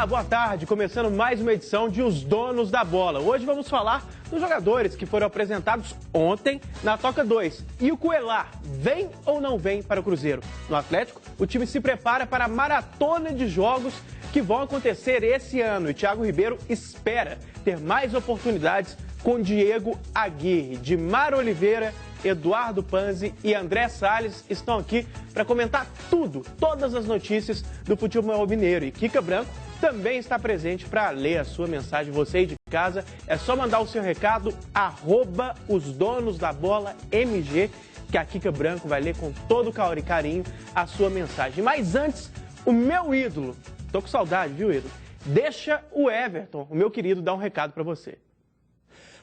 Olá, boa tarde. Começando mais uma edição de Os Donos da Bola. Hoje vamos falar dos jogadores que foram apresentados ontem na Toca 2. E o Coelar, vem ou não vem para o Cruzeiro? No Atlético, o time se prepara para a maratona de jogos que vão acontecer esse ano. E Thiago Ribeiro espera ter mais oportunidades com Diego Aguirre. Dimar Oliveira, Eduardo Panzi e André Salles estão aqui para comentar tudo, todas as notícias do futebol mineiro. E Kika Branco também está presente para ler a sua mensagem. Você aí de casa, é só mandar o seu recado, @osdonosdabolamg, que a Kika Branco vai ler com todo calor e carinho a sua mensagem. Mas antes, o meu ídolo, tô com saudade, viu, ídolo? Deixa o Everton, o meu querido, dar um recado para você.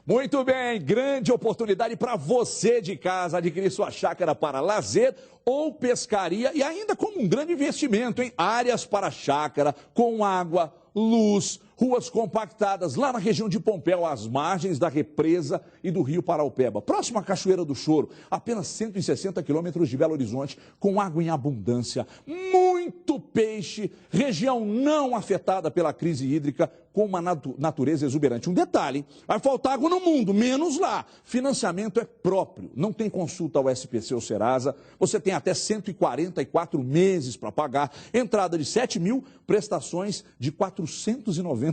Muito bem, grande oportunidade para você de casa adquirir sua chácara para lazer ou pescaria e ainda como um grande investimento, em áreas para chácara, com água, luz, ruas compactadas lá na região de Pompéu, às margens da represa e do rio Paraupeba, próximo à Cachoeira do Choro, apenas 160 quilômetros de Belo Horizonte, com água em abundância, muito peixe, região não afetada pela crise hídrica, com uma natureza exuberante. Um detalhe, vai faltar água no mundo, menos lá. Financiamento é próprio, não tem consulta ao SPC ou Serasa, você tem até 144 meses para pagar, entrada de 7 mil, prestações de R$ 499.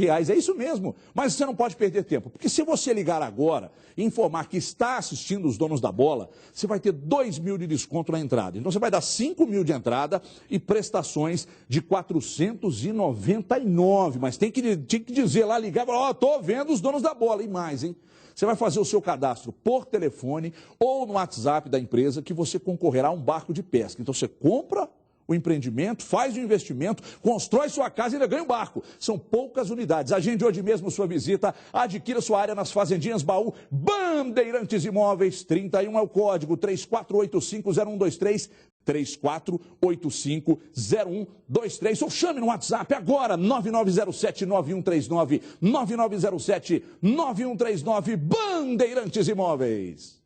É isso mesmo, mas você não pode perder tempo, porque se você ligar agora e informar que está assistindo Os Donos da Bola, você vai ter 2 mil de desconto na entrada. Então você vai dar 5 mil de entrada e prestações de R$ 499, mas tem que dizer lá, ligar, ó, tô vendo Os Donos da Bola, e mais, hein? Você vai fazer o seu cadastro por telefone ou no WhatsApp da empresa que você concorrerá a um barco de pesca. Então você compra o empreendimento, faz o investimento, constrói sua casa e ainda ganha um barco. São poucas unidades. Agende hoje mesmo sua visita, adquira sua área nas Fazendinhas Baú, Bandeirantes Imóveis, 31 é o código, 34850123, 34850123, ou chame no WhatsApp agora, 9907-9139, 9907-9139, Bandeirantes Imóveis.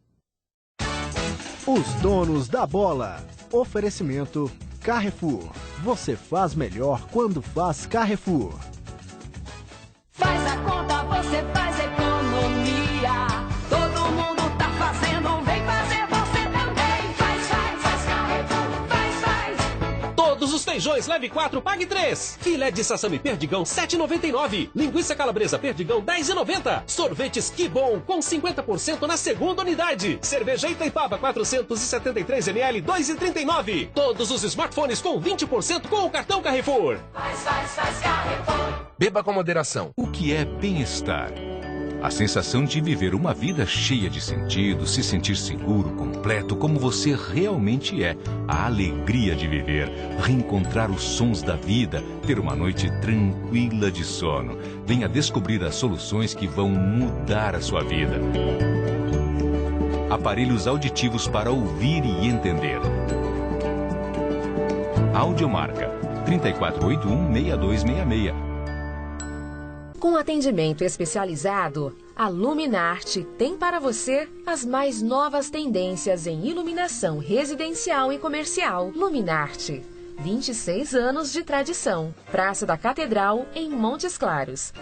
Os Donos da Bola. Oferecimento Carrefour. Você faz melhor quando faz Carrefour. Faz a conta, você faz economia. Todo mundo tá fazendo, vem fazer você também. Faz Carrefour, faz. Todos os feijões, leve 4, pague 3. Filé de sassami perdigão, 7,99. Linguiça calabresa perdigão, 10,90. Sorvetes Que Bom, com 50% na segunda unidade. Cerveja Itaipava, 473 ml, 2,39. Todos os smartphones com 20% com o cartão Carrefour. Faz Carrefour. Beba com moderação. O que é bem-estar? A sensação de viver uma vida cheia de sentido, se sentir seguro, completo, como você realmente é. A alegria de viver, reencontrar os sons da vida, ter uma noite tranquila de sono. Venha descobrir as soluções que vão mudar a sua vida. Aparelhos auditivos para ouvir e entender. Audiomarca 3481-6266. Com atendimento especializado, a Luminarte tem para você as mais novas tendências em iluminação residencial e comercial. Luminarte, 26 anos de tradição. Praça da Catedral, em Montes Claros.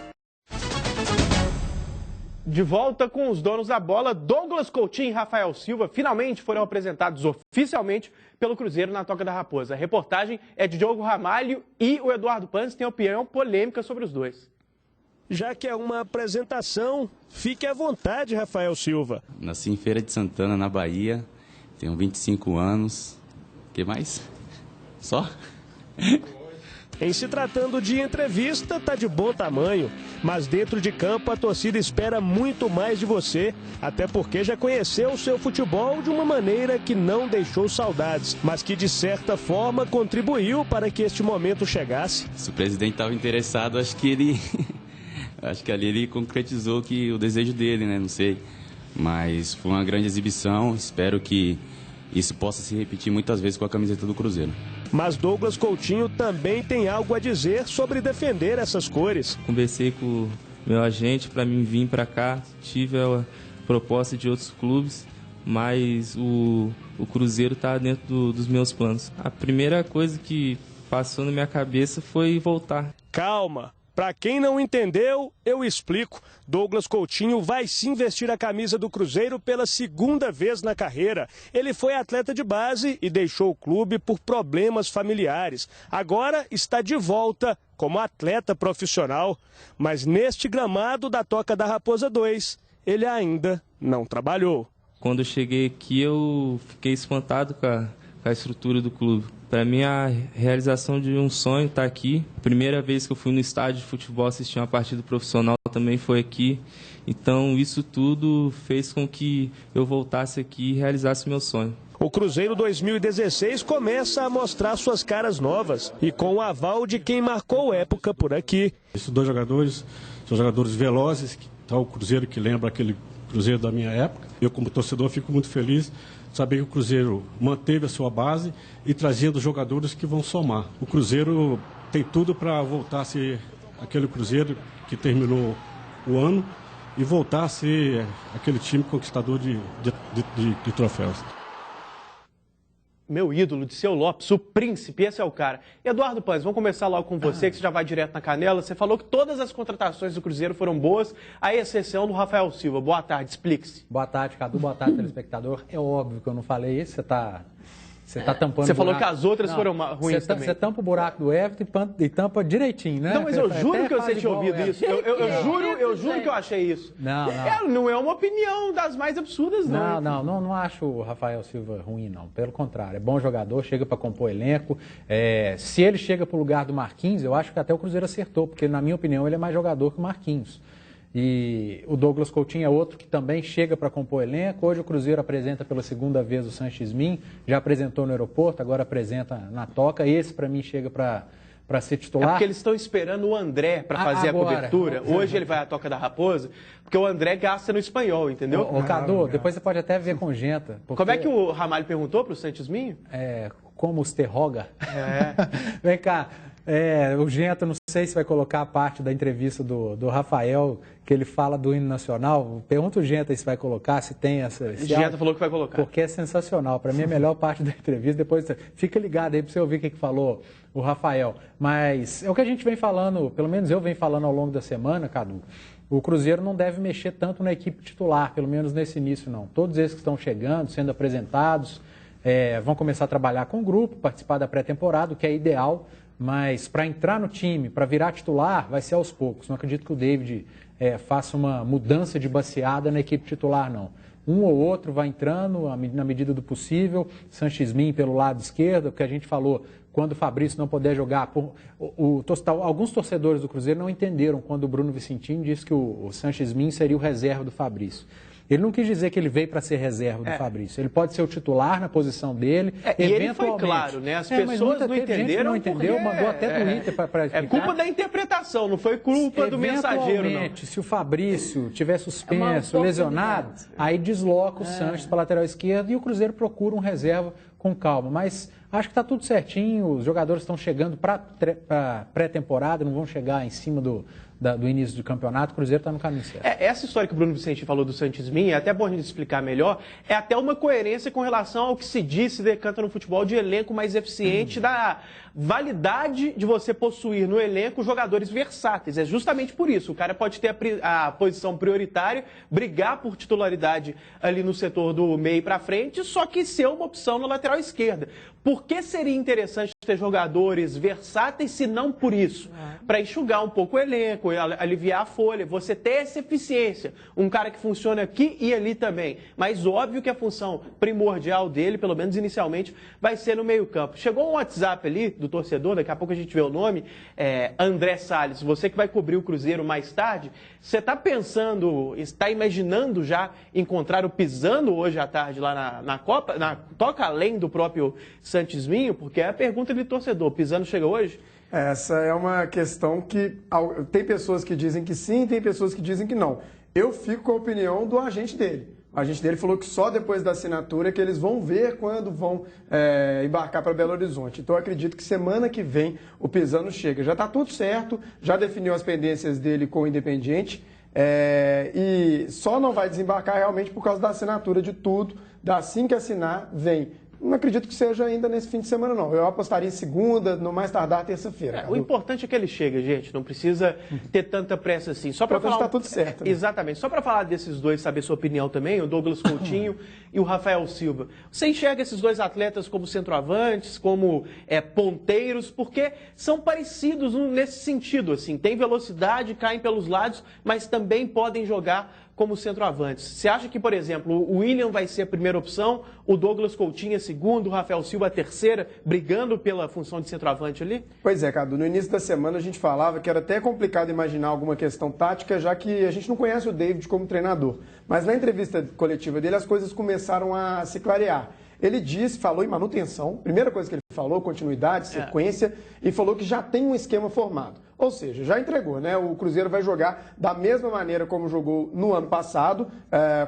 De volta com os donos da bola, Douglas Coutinho e Rafael Silva finalmente foram apresentados oficialmente pelo Cruzeiro na Toca da Raposa. A reportagem é de Diogo Ramalho e o Eduardo Panzi tem opinião polêmica sobre os dois. Já que é uma apresentação, fique à vontade, Rafael Silva. Nasci em Feira de Santana, na Bahia, tenho 25 anos. O que mais? Só? Em se tratando de entrevista, tá de bom tamanho, mas dentro de campo a torcida espera muito mais de você, até porque já conheceu o seu futebol de uma maneira que não deixou saudades, mas que de certa forma contribuiu para que este momento chegasse. Se o presidente estava interessado, acho que ali ele concretizou o desejo dele, né? Não sei. Mas foi uma grande exibição. Espero que isso possa se repetir muitas vezes com a camiseta do Cruzeiro. Mas Douglas Coutinho também tem algo a dizer sobre defender essas cores. Conversei com o meu agente para mim vir para cá. Tive a proposta de outros clubes, mas o Cruzeiro está dentro dos meus planos. A primeira coisa que passou na minha cabeça foi voltar. Calma. Para quem não entendeu, eu explico. Douglas Coutinho vai sim vestir a camisa do Cruzeiro pela segunda vez na carreira. Ele foi atleta de base e deixou o clube por problemas familiares. Agora está de volta como atleta profissional. Mas neste gramado da Toca da Raposa 2, ele ainda não trabalhou. Quando eu cheguei aqui, eu fiquei espantado com a estrutura do clube. Para mim, a realização de um sonho estar aqui. Primeira vez que eu fui no estádio de futebol assistir uma partida profissional também foi aqui. Então, isso tudo fez com que eu voltasse aqui e realizasse meu sonho. O Cruzeiro 2016 começa a mostrar suas caras novas e com o aval de quem marcou época por aqui. Esses dois jogadores são jogadores velozes, tá o Cruzeiro que lembra aquele Cruzeiro da minha época. Eu, como torcedor, fico muito feliz de saber que o Cruzeiro manteve a sua base e trazendo jogadores que vão somar. O Cruzeiro tem tudo para voltar a ser aquele Cruzeiro que terminou o ano e voltar a ser aquele time conquistador de troféus. Meu ídolo, Diceu Lopes, o príncipe, esse é o cara. Eduardo Paes, vamos começar logo com você, que você já vai direto na canela. Você falou que todas as contratações do Cruzeiro foram boas, à exceção do Rafael Silva. Boa tarde, explique-se. Boa tarde, Cadu. Boa tarde, telespectador. É óbvio que eu não falei isso, você tá tampando Você o buraco. falou que as outras foram ruins também. Você tampa o buraco do Everton e tampa direitinho, né? Não, mas eu juro que você tinha ouvido isso. Eu juro que eu achei isso. Não. Não é uma opinião das mais absurdas, não. Não acho o Rafael Silva ruim, não. Pelo contrário, é bom jogador, chega para compor elenco. Se ele chega para o lugar do Marquinhos, eu acho que até o Cruzeiro acertou, porque na minha opinião ele é mais jogador que o Marquinhos. E o Douglas Coutinho é outro que também chega para compor elenco. Hoje o Cruzeiro apresenta pela segunda vez o Sanches Min, já apresentou no aeroporto, agora apresenta na Toca. Esse para mim chega para ser titular. É porque eles estão esperando o André para fazer a cobertura. Hoje ele vai à Toca da Raposa, porque o André gasta no espanhol, entendeu? Ô Cadu, depois você pode até ver com Genta. Porque... Como é que o Ramalho perguntou para o Sanches Min? Como os terroga. Vem cá. O Genta, não sei se vai colocar a parte da entrevista do Rafael, que ele fala do hino nacional. Pergunta o Genta se vai colocar, se tem essa... Genta falou que vai colocar. Porque é sensacional. Para mim, é a melhor parte da entrevista. Depois fica ligado aí para você ouvir o que falou o Rafael. Mas é o que a gente vem falando, pelo menos eu venho falando ao longo da semana, Cadu. O Cruzeiro não deve mexer tanto na equipe titular, pelo menos nesse início, não. Todos esses que estão chegando, sendo apresentados, vão começar a trabalhar com o grupo, participar da pré-temporada, o que é ideal. Mas para entrar no time, para virar titular, vai ser aos poucos. Não acredito que o David faça uma mudança de baseada na equipe titular, não. Um ou outro vai entrando na medida do possível. Sanches Min pelo lado esquerdo, o que a gente falou, quando o Fabrício não puder jogar. Alguns torcedores do Cruzeiro não entenderam quando o Bruno Vicentinho disse que o Sanches Min seria o reserva do Fabrício. Ele não quis dizer que ele veio para ser reserva do Fabrício. Ele pode ser o titular na posição dele, e ele foi claro, né? As pessoas não entenderam. Não entendeu, mandou até Twitter para explicar. É culpa da interpretação, não foi culpa do mensageiro, não. Se o Fabrício tiver suspenso, lesionado, aí desloca o Sanches para a lateral esquerda e o Cruzeiro procura um reserva com calma. Mas acho que está tudo certinho, os jogadores estão chegando para pré-temporada, não vão chegar em cima do início do campeonato, o Cruzeiro está no caminho certo. Essa história que o Bruno Vicente falou do Sanches Min, é até bom a gente explicar melhor, é até uma coerência com relação ao que se diz, se decanta no futebol, de elenco mais eficiente, da validade de você possuir no elenco jogadores versáteis. É justamente por isso. O cara pode ter a posição prioritária, brigar por titularidade ali no setor do meio para frente, só que ser uma opção na lateral esquerda. Por que seria interessante ter jogadores versáteis, se não por isso? Para enxugar um pouco o elenco, aliviar a folha, você ter essa eficiência. Um cara que funciona aqui e ali também. Mas óbvio que a função primordial dele, pelo menos inicialmente, vai ser no meio-campo. Chegou um WhatsApp ali do torcedor, daqui a pouco a gente vê o nome, André Salles. Você que vai cobrir o Cruzeiro mais tarde, você está pensando, está imaginando já encontrar o Pisano hoje à tarde lá na Toca, além do próprio Sanches Min? Porque é a pergunta de torcedor. O Pisano chega hoje? Essa é uma questão que tem pessoas que dizem que sim, tem pessoas que dizem que não. Eu fico com a opinião do agente dele. O agente dele falou que só depois da assinatura que eles vão ver quando vão embarcar para Belo Horizonte. Então eu acredito que semana que vem o Pisano chega. Já está tudo certo, já definiu as pendências dele com o Independiente e só não vai desembarcar realmente por causa da assinatura de tudo. Assim que assinar, vem não acredito que seja ainda nesse fim de semana, não. Eu apostaria em segunda, no mais tardar terça-feira. O importante é que ele chegue, gente. Não precisa ter tanta pressa assim. Só para falar. Tá tudo certo. Né? Exatamente. Só para falar desses dois, saber sua opinião também, o Douglas Coutinho e o Rafael Silva. Você enxerga esses dois atletas como centroavantes, como ponteiros, porque são parecidos nesse sentido, assim. Tem velocidade, caem pelos lados, mas também podem jogar como centroavantes. Você acha que, por exemplo, o William vai ser a primeira opção, o Douglas Coutinho a segunda, o Rafael Silva a terceira, brigando pela função de centroavante ali? Pois é, Cadu, no início da semana a gente falava que era até complicado imaginar alguma questão tática, já que a gente não conhece o David como treinador. Mas na entrevista coletiva dele as coisas começaram a se clarear. Ele falou em manutenção, primeira coisa que ele falou, continuidade, sequência, e falou que já tem um esquema formado. Ou seja, já entregou, né? O Cruzeiro vai jogar da mesma maneira como jogou no ano passado,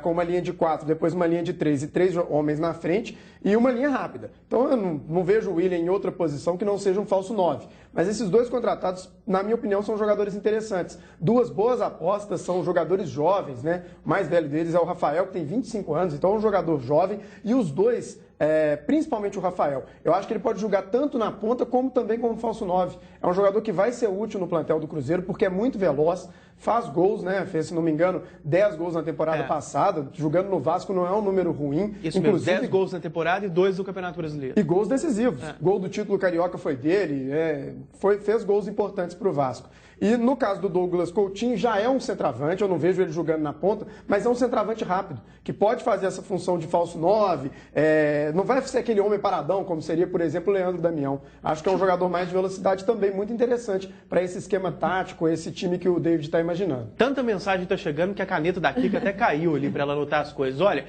com uma linha de 4, depois uma linha de 3 e 3 homens na frente e uma linha rápida. Então eu não vejo o William em outra posição que não seja um falso 9. Mas esses dois contratados, na minha opinião, são jogadores interessantes. Duas boas apostas, são jogadores jovens, né? O mais velho deles é o Rafael, que tem 25 anos, então é um jogador jovem. E os dois, principalmente o Rafael, eu acho que ele pode jogar tanto na ponta como também como falso 9. É um jogador que vai ser útil no plantel do Cruzeiro porque é muito veloz, faz gols, né? Fez, se não me engano, 10 gols na temporada passada. Jogando no Vasco não é um número ruim. Isso inclusive, mesmo, 10 gols na temporada e 2 do Campeonato Brasileiro. E gols decisivos. Gol do título carioca foi dele, fez gols importantes para o Vasco. E no caso do Douglas Coutinho, já é um centroavante, eu não vejo ele jogando na ponta, mas é um centroavante rápido, que pode fazer essa função de falso 9, não vai ser aquele homem paradão, como seria, por exemplo, o Leandro Damião. Acho que é um jogador mais de velocidade também, muito interessante para esse esquema tático, esse time que o David está imaginando. Tanta mensagem está chegando que a caneta da Kika até caiu ali para ela anotar as coisas. Olha,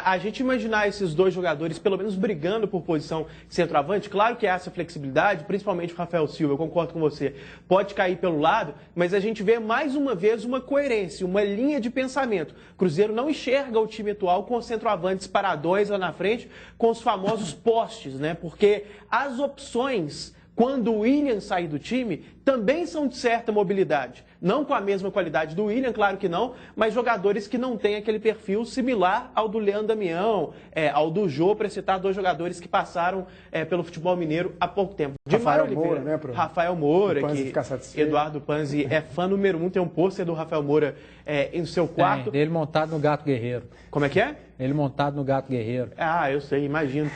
a gente imaginar esses dois jogadores pelo menos brigando por posição centroavante, claro que há essa flexibilidade, principalmente o Rafael Silva, eu concordo com você, pode cair pelo lado, mas a gente vê mais uma vez uma coerência, uma linha de pensamento. Cruzeiro não enxerga o time atual com os centroavantes paradões lá na frente, com os famosos postes, né? Porque as opções, quando o William sair do time, também são de certa mobilidade. Não com a mesma qualidade do William, claro que não, mas jogadores que não têm aquele perfil similar ao do Leandro Damião, ao do Jô, para citar dois jogadores que passaram pelo futebol mineiro há pouco tempo. Rafael Moura, né, Rafael Moura, que Eduardo Panzi é fã número 1, tem um pôster do Rafael Moura em seu quarto. Ele montado no Gato Guerreiro. Como é que é? Ele montado no Gato Guerreiro. Ah, eu sei, imagino.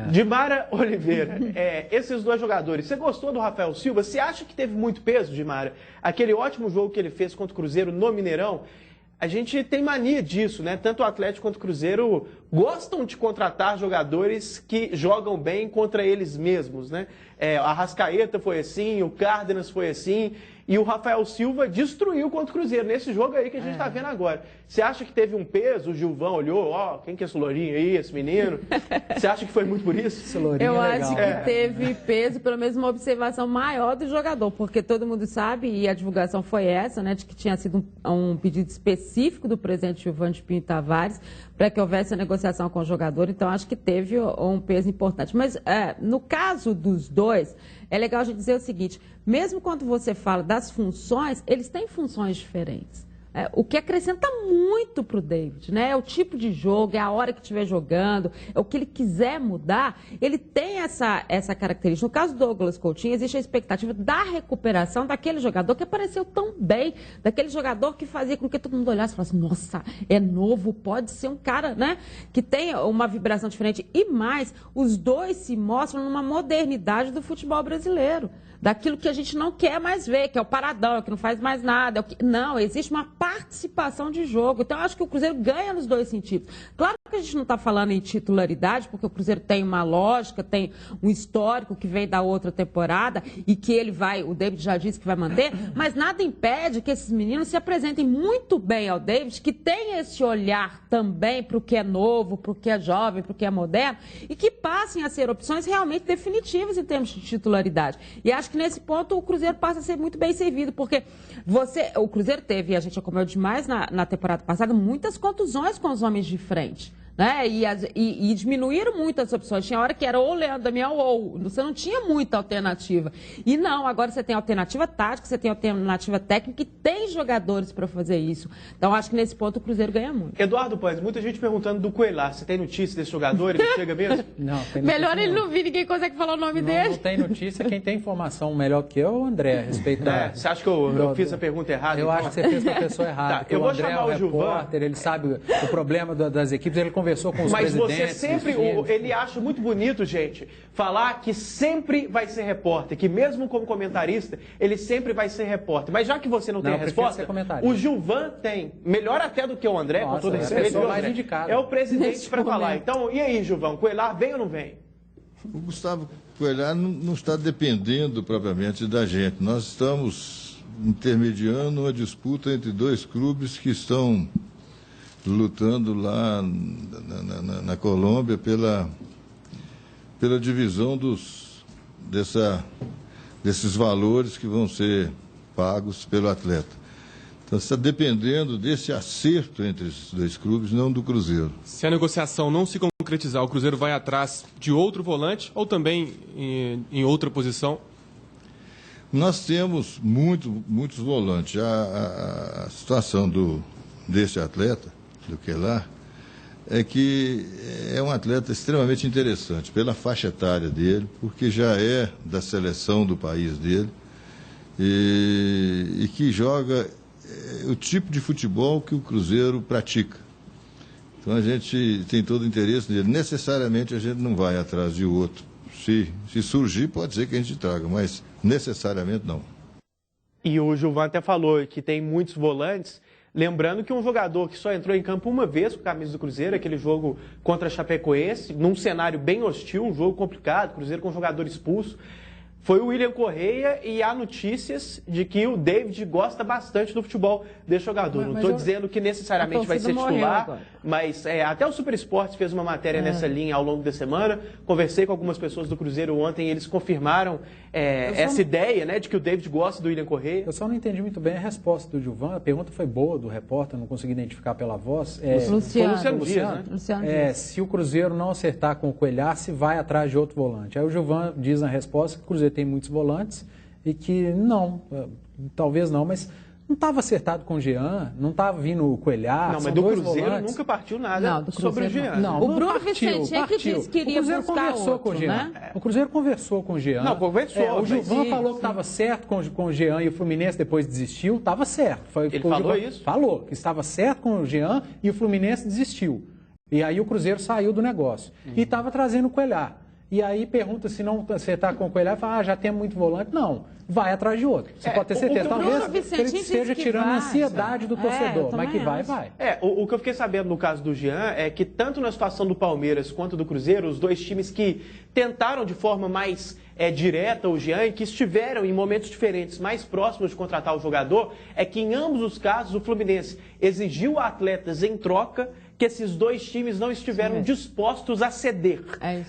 Dimara Oliveira, esses dois jogadores, você gostou do Rafael Silva? Você acha que teve muito peso, Dimara? Aquele ótimo jogo que ele fez contra o Cruzeiro no Mineirão, a gente tem mania disso, né? Tanto o Atlético quanto o Cruzeiro gostam de contratar jogadores que jogam bem contra eles mesmos, né? A Arrascaeta foi assim, o Cárdenas foi assim, e o Rafael Silva destruiu contra o Cruzeiro, nesse jogo aí que a gente está vendo agora. Você acha que teve um peso? O Gilvão olhou, quem que é esse lourinho aí, esse menino? Você acha que foi muito por isso? Esse lourinho Eu é legal. acho que teve peso, pelo menos uma observação maior do jogador, porque todo mundo sabe, e a divulgação foi essa, né, de que tinha sido um pedido específico do presidente Gilvante Pinho Tavares para que houvesse a negociação com o jogador, então acho que teve um peso importante. Mas no caso dos dois, é legal a gente dizer o seguinte, mesmo quando você fala das funções, eles têm funções diferentes. O que acrescenta muito para o David, né? É o tipo de jogo, é a hora que estiver jogando, é o que ele quiser mudar, ele tem essa característica. No caso do Douglas Coutinho, existe a expectativa da recuperação daquele jogador que apareceu tão bem, daquele jogador que fazia com que todo mundo olhasse e falasse, nossa, é novo, pode ser um cara, né, que tem uma vibração diferente. E mais, os dois se mostram numa modernidade do futebol brasileiro. Daquilo que a gente não quer mais ver, que é o paradão, que não faz mais nada. Não, existe uma participação de jogo. Então, eu acho que o Cruzeiro ganha nos dois sentidos. Claro que a gente não está falando em titularidade, porque o Cruzeiro tem uma lógica, tem um histórico que vem da outra temporada e que ele vai, o David já disse que vai manter, mas nada impede que esses meninos se apresentem muito bem ao David, que tem esse olhar também para o que é novo, para o que é jovem, para o que é moderno, e que passem a ser opções realmente definitivas em termos de titularidade. E acho que nesse ponto o Cruzeiro passa a ser muito bem servido, porque o Cruzeiro teve, a gente acompanhou demais na temporada passada, muitas contusões com os homens de frente. né? E diminuíram muito as opções. Tinha hora que era ou o Leandro Damião ou você não tinha muita alternativa. E não, agora você tem alternativa tática, você tem alternativa técnica e tem jogadores para fazer isso. Então acho que nesse ponto o Cruzeiro ganha muito. Eduardo Paes, muita gente perguntando do Coelhar. Você tem notícia desse jogador? Ele chega mesmo? Não, tem Melhor ele não vir, ninguém consegue falar o nome dele. Não tem notícia, quem tem informação melhor que eu é o André, a respeito da... Você acha que eu fiz a pergunta errada? Eu acho que você fez para a pessoa errada. Tá, eu vou chamar o Gilvan. Ele sabe o problema das equipes, ele conversou com os presidentes. Mas você sempre, ele acha muito bonito, gente, falar que sempre vai ser repórter, que mesmo como comentarista, ele sempre vai ser repórter. Mas já que você não tem a resposta, o Gilvan tem. Melhor até do que o André, com todo respeito. É o presidente para falar. Então, e aí, Gilvan, Coelhar vem ou não vem? O Gustavo Coelhar não está dependendo propriamente da gente. Nós estamos intermediando uma disputa entre dois clubes que estão lutando lá na Colômbia pela divisão desses valores que vão ser pagos pelo atleta. Então, está dependendo desse acerto entre esses dois clubes, não do Cruzeiro. Se a negociação não se concretizar, o Cruzeiro vai atrás de outro volante ou também em outra posição? Nós temos muitos volantes. A situação desse atleta, do Coelhar, é que é um atleta extremamente interessante pela faixa etária dele, porque já é da seleção do país dele e que joga o tipo de futebol que o Cruzeiro pratica. Então a gente tem todo o interesse nele. Necessariamente a gente não vai atrás de outro. Se surgir, pode ser que a gente traga, mas necessariamente não. E o Gilvan até falou que tem muitos volantes. Lembrando que um jogador que só entrou em campo uma vez com a camisa do Cruzeiro, aquele jogo contra a Chapecoense, num cenário bem hostil, um jogo complicado, Cruzeiro com um jogador expulso, foi o William Correia, e há notícias de que o David gosta bastante do futebol desse jogador. Não estou dizendo que necessariamente vai ser titular, mas até o Super Esportes fez uma matéria nessa linha ao longo da semana. Conversei com algumas pessoas do Cruzeiro ontem e eles confirmaram essa ideia, né, de que o David gosta do William Correia. Eu só não entendi muito bem a resposta do Gilvan. A pergunta foi boa do repórter, não consegui identificar pela voz. Luciano Dias, né? Se o Cruzeiro não acertar com o Coelhar, se vai atrás de outro volante. Aí o Gilvan diz na resposta que o Cruzeiro tem muitos volantes e que talvez não, mas não estava acertado com o Jean, não estava vindo o Coelhar. Não, mas do Cruzeiro volantes. Nunca partiu nada sobre o Jean. Não, o Bruno Vicente é que disse que queria buscar outro, com o Jean. Né? O Cruzeiro conversou com o Jean. Não, conversou. O Gilvan falou que estava certo com o Jean e o Fluminense depois desistiu. Estava certo. Ele falou isso? Falou que estava certo com o Jean e o Fluminense desistiu. E aí o Cruzeiro saiu do negócio. E estava trazendo o Coelhar. E aí pergunta se não acertar com o Coelhar, fala, já tem muito volante. Não, vai atrás de outro. Você pode ter certeza. Talvez ele esteja tirando a ansiedade do torcedor, mas que vai. O que eu fiquei sabendo no caso do Jean é que tanto na situação do Palmeiras quanto do Cruzeiro, os dois times que tentaram de forma mais direta o Jean e que estiveram em momentos diferentes mais próximos de contratar o jogador, é que em ambos os casos o Fluminense exigiu atletas em troca que esses dois times não estiveram dispostos a ceder.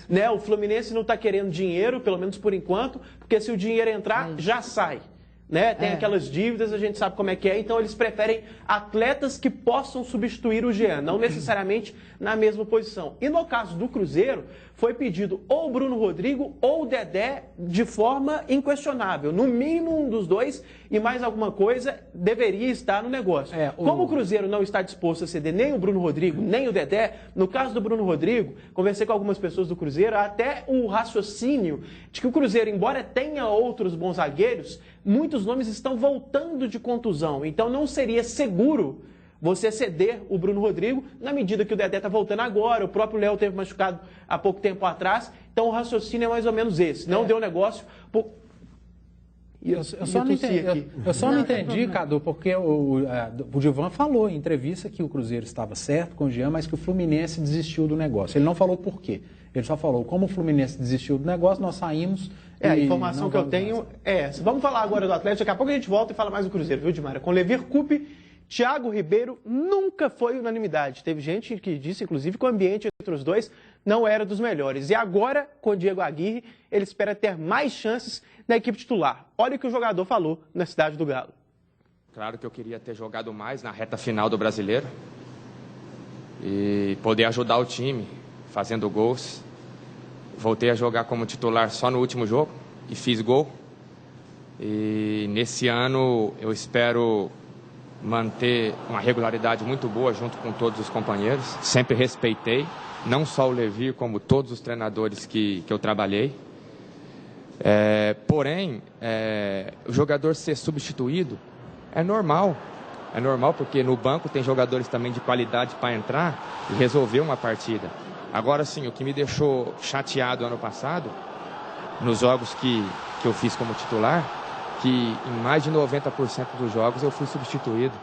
Né? O Fluminense não está querendo dinheiro, pelo menos por enquanto, porque se o dinheiro entrar, já sai. Né? Tem aquelas dívidas, a gente sabe como é que é, então eles preferem atletas que possam substituir o Jean, não necessariamente na mesma posição. E no caso do Cruzeiro, foi pedido ou o Bruno Rodrigo ou o Dedé de forma inquestionável. No mínimo um dos dois e mais alguma coisa deveria estar no negócio. Como o Cruzeiro não está disposto a ceder nem o Bruno Rodrigo, nem o Dedé, no caso do Bruno Rodrigo, conversei com algumas pessoas do Cruzeiro, até o raciocínio de que o Cruzeiro, embora tenha outros bons zagueiros, muitos nomes estão voltando de contusão. Então não seria seguro você ceder o Bruno Rodrigo, na medida que o Dedé está voltando agora, o próprio Léo teve machucado há pouco tempo atrás, então o raciocínio é mais ou menos esse. Não deu negócio. Eu só não entendi, Cadu, porque o Gilvan falou em entrevista que o Cruzeiro estava certo com o Jean, mas que o Fluminense desistiu do negócio. Ele não falou por quê. Ele só falou, como o Fluminense desistiu do negócio, nós saímos... A informação que eu tenho é essa. Vamos falar agora do Atlético, daqui a pouco a gente volta e fala mais do Cruzeiro, viu, Dimara? Com Levir Coupe, Thiago Ribeiro nunca foi unanimidade. Teve gente que disse, inclusive, que o ambiente entre os dois não era dos melhores. E agora, com o Diego Aguirre, ele espera ter mais chances na equipe titular. Olha o que o jogador falou na Cidade do Galo. Claro que eu queria ter jogado mais na reta final do Brasileiro. e poder ajudar o time fazendo gols. Voltei a jogar como titular só no último jogo e fiz gol. E nesse ano eu espero manter uma regularidade muito boa junto com todos os companheiros. Sempre respeitei, não só o Levir, como todos os treinadores que eu trabalhei. Porém, o jogador ser substituído é normal. É normal porque no banco tem jogadores também de qualidade para entrar e resolver uma partida. Agora sim, o que me deixou chateado ano passado, nos jogos que eu fiz como titular, que em mais de 90% dos jogos eu fui substituído.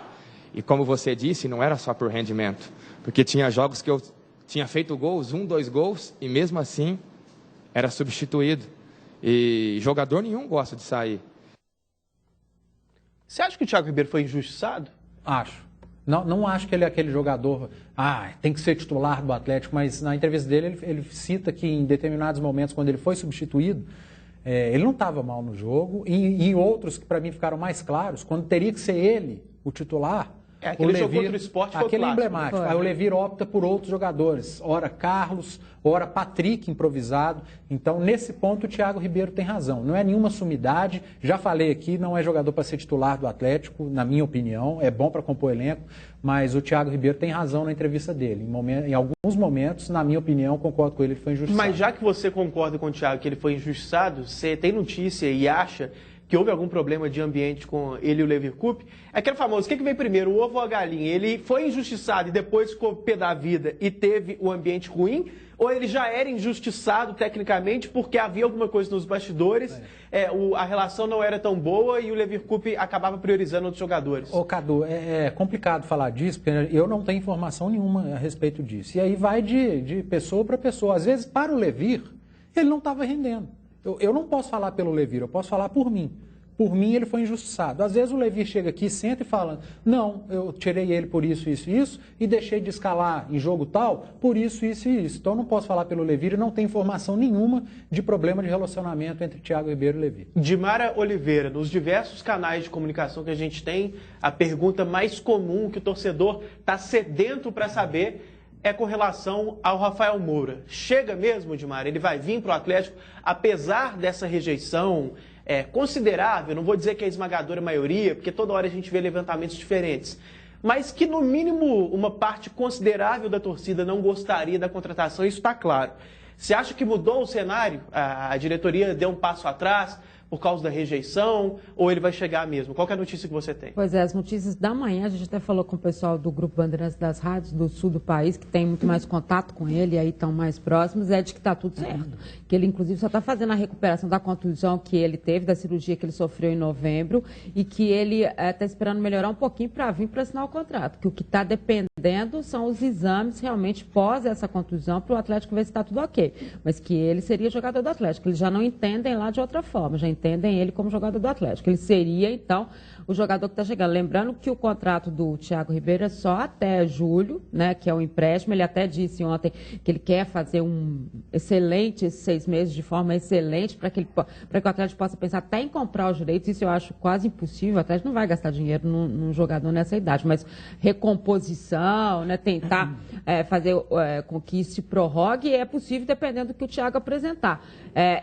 E como você disse, não era só por rendimento, porque tinha jogos que eu tinha feito gols, 1, 2 gols, e mesmo assim era substituído. E jogador nenhum gosta de sair. Você acha que o Thiago Ribeiro foi injustiçado? Acho. Não acho que ele é aquele jogador, tem que ser titular do Atlético, mas na entrevista dele ele cita que em determinados momentos, quando ele foi substituído, ele não estava mal no jogo, e em outros que para mim ficaram mais claros, quando teria que ser ele o titular, aquele jogo contra o Sport foi aquele clássico, emblemático. foi. Aí o Levir opta por outros jogadores, ora Carlos, ora Patrick improvisado. Então, nesse ponto, o Thiago Ribeiro tem razão. Não é nenhuma sumidade, já falei aqui, não é jogador para ser titular do Atlético, na minha opinião, é bom para compor elenco, mas o Thiago Ribeiro tem razão na entrevista dele. Em alguns momentos, na minha opinião, concordo com ele foi injustiçado. Mas já que você concorda com o Thiago que ele foi injustiçado, você tem notícia e acha que houve algum problema de ambiente com ele e o Levir Coupe, é aquele famoso, o que veio primeiro, o ovo ou a galinha? Ele foi injustiçado e depois ficou pé da vida e teve o ambiente ruim? Ou ele já era injustiçado tecnicamente porque havia alguma coisa nos bastidores, a relação não era tão boa e o Levir Coupe acabava priorizando outros jogadores? Ô Cadu, é complicado falar disso, porque eu não tenho informação nenhuma a respeito disso. E aí vai de pessoa para pessoa. Às vezes, para o Levir, ele não estava rendendo. Eu não posso falar pelo Levir, eu posso falar por mim. Por mim, ele foi injustiçado. Às vezes o Levir chega aqui, senta e fala, não, eu tirei ele por isso, isso e isso, e deixei de escalar em jogo tal por isso, isso e isso. Então eu não posso falar pelo Levir e não tem informação nenhuma de problema de relacionamento entre Thiago Ribeiro e Levir. Dimara Oliveira, nos diversos canais de comunicação que a gente tem, a pergunta mais comum que o torcedor está sedento para saber é com relação ao Rafael Moura. Chega mesmo, Dimara? Ele vai vir para o Atlético, apesar dessa rejeição considerável, não vou dizer que é a esmagadora maioria, porque toda hora a gente vê levantamentos diferentes, mas que no mínimo uma parte considerável da torcida não gostaria da contratação, isso está claro. Você acha que mudou o cenário? A diretoria deu um passo atrás por causa da rejeição, ou ele vai chegar mesmo? Qual que é a notícia que você tem? Pois é, as notícias da manhã, a gente até falou com o pessoal do Grupo Bandeirantes das Rádios do sul do país, que tem muito mais contato com ele, e aí estão mais próximos, é de que está tudo certo. Que ele, inclusive, só está fazendo a recuperação da contusão que ele teve, da cirurgia que ele sofreu em novembro, e que ele está esperando melhorar um pouquinho para vir para assinar o contrato. Que o que está dependendo são os exames realmente pós essa contusão, para o Atlético ver se está tudo ok. Mas que ele seria jogador do Atlético. Eles já não entendem lá de outra forma, já entendem ele como jogador do Atlético. Ele seria, então, o jogador que está chegando. Lembrando que o contrato do Thiago Ribeiro é só até julho, né, que é o empréstimo. Ele até disse ontem que ele quer fazer um excelente, esses 6 meses de forma excelente, para que o Atlético possa pensar até em comprar os direitos. Isso eu acho quase impossível. O Atlético não vai gastar dinheiro num jogador nessa idade, mas recomposição, né, tentar fazer com que isso se prorrogue, é possível dependendo do que o Thiago apresentar.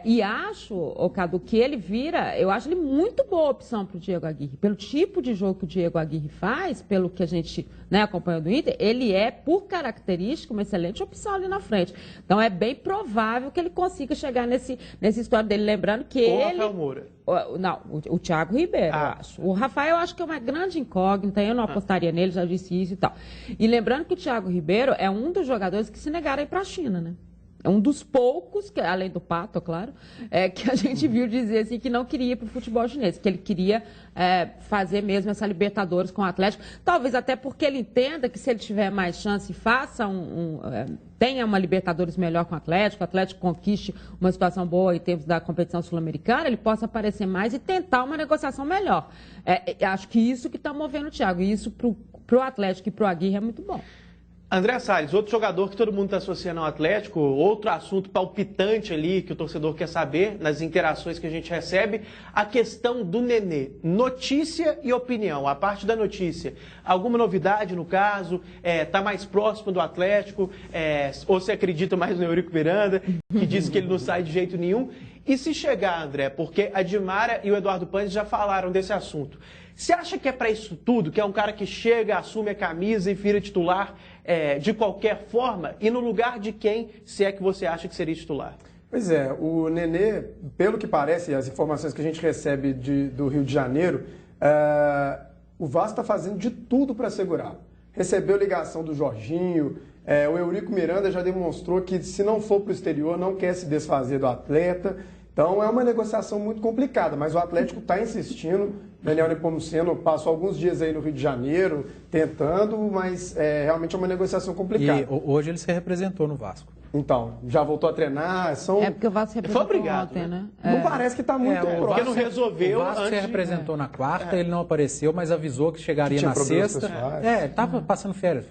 E acho, Cadu, que ele vira, eu acho ele muito boa opção para o Diego Aguirre. Pelo tipo de jogo que o Diego Aguirre faz, pelo que a gente acompanha do Inter, ele é, por característica, uma excelente opção ali na frente. Então é bem provável que ele consiga chegar nessa história dele. Lembrando que o Rafael Moura. Não, o Thiago Ribeiro, eu acho. O Rafael, eu acho que é uma grande incógnita, eu não apostaria nele, já disse isso e tal. E lembrando que o Thiago Ribeiro é um dos jogadores que se negaram a ir para a China, né? É um dos poucos, além do Pato, claro, que a gente viu dizer assim, que não queria ir para o futebol chinês, que ele queria fazer mesmo essa Libertadores com o Atlético, talvez até porque ele entenda que se ele tiver mais chance, tenha uma Libertadores melhor com o Atlético conquiste uma situação boa em termos da competição sul-americana, ele possa aparecer mais e tentar uma negociação melhor. Acho que isso que está movendo o Thiago, e isso para o Atlético e para o Aguirre é muito bom. André Salles, outro jogador que todo mundo está associando ao Atlético, outro assunto palpitante ali que o torcedor quer saber nas interações que a gente recebe, a questão do Nenê. Notícia e opinião, a parte da notícia. Alguma novidade no caso? Está mais próximo do Atlético? Ou você acredita mais no Eurico Miranda, que disse que ele não sai de jeito nenhum? E se chegar, André, porque a Dimara e o Eduardo Panes já falaram desse assunto. Você acha que é para isso tudo, que é um cara que chega, assume a camisa e vira titular de qualquer forma? E no lugar de quem, se é que você acha que seria titular? Pois é, o Nenê, pelo que parece, as informações que a gente recebe do Rio de Janeiro, o Vasco está fazendo de tudo para segurar. Recebeu ligação do Jorginho, o Eurico Miranda já demonstrou que se não for para o exterior, não quer se desfazer do atleta. Então é uma negociação muito complicada, mas o Atlético está insistindo. Daniel Nepomuceno passou alguns dias aí no Rio de Janeiro tentando, mas realmente é uma negociação complicada. E hoje ele se representou no Vasco. Então, já voltou a treinar, porque o Vasco se representou ontem, né? Não parece que está muito próximo. Porque não resolveu O Vasco antes se representou na quarta, ele não apareceu, mas avisou que chegaria Que tinha na problemas sexta. pessoais. Estava passando férias,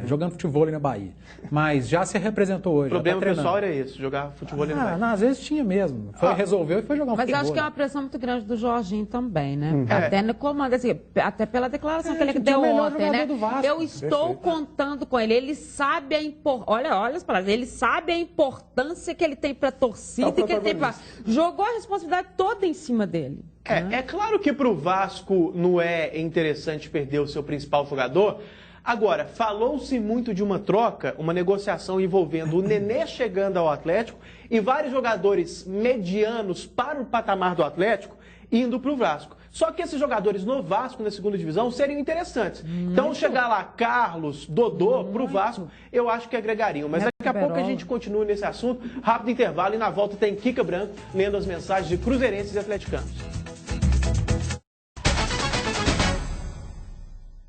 jogando futebol na Bahia. Mas já se representou hoje. O problema já tá pessoal treinando. era esse, jogar futebol na Bahia. Não, às vezes tinha mesmo. Resolveu e foi jogar um Mas eu futebol. acho que é uma pressão muito grande do Jorginho também, né? É. Até no comando, assim, até pela declaração que ele de deu o melhor ontem, jogador né? do Vasco. Eu estou contando com ele. Ele sabe a importância. Olha as palavras. Ele sabe a importância que ele tem para a torcida e que ele tem para. Jogou a responsabilidade toda em cima dele. É claro que para o Vasco não é interessante perder o seu principal jogador. Agora, falou-se muito de uma troca, uma negociação envolvendo o Nenê chegando ao Atlético e vários jogadores medianos para o patamar do Atlético indo para o Vasco. Só que esses jogadores no Vasco, na segunda divisão, seriam interessantes. Então, chegar lá Carlos, Dodô, para o Vasco, eu acho que agregariam. Mas daqui a pouco a gente continua nesse assunto. Rápido intervalo e na volta tem Kika Branco lendo as mensagens de cruzeirenses e atleticanos.